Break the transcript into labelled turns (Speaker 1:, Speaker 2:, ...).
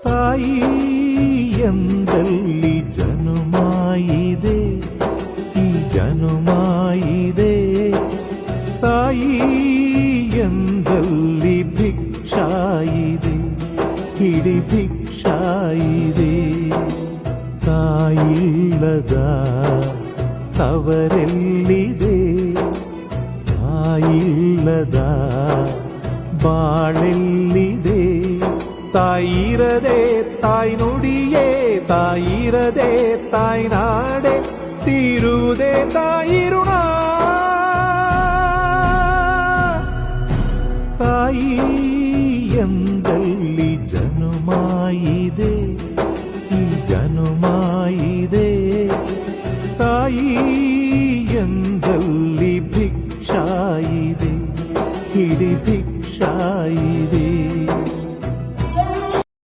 Speaker 1: ತಾಯಿ ಎಂದಲ್ಲಿ ಜನುಮಾಯಿದೆ, ಈ ಜನುಮಾಯಿದೆ. ತಾಯಿ ಎಂದಲ್ಲಿ ಭಿಕ್ಷಾಯಿದೆ, ಹಿಡಿ ಭಿಕ್ಷಾಯಿದೆ. ತಾಯಿಲ್ಲದ ತವರೆಲ್ಲಿದೆ, ತಾಯಿಲ್ಲದ ಬಾಳೆಲ್ಲಿದೆ. ತಾಯಿರದೆ ತಾಯಿ ನುಡಿಯೇ, ತಾಯಿರದೆ ತಾಯಿ ನಾಡೆ, ತೀರುವುದೇ ತಾಯಿ ಋಣ. ತಾಯಿ ಎಂದಲ್ಲಿ ಜನುಮಾಯಿದೆ, ಈ ಜನುಮಾಯಿದೆ. ತಾಯಿ ಎಂದಲ್ಲಿ ಭಿಕ್ಷಾಯಿದೆ, ಹಿಡಿ ಭಿಕ್ಷಾಯಿದೆ.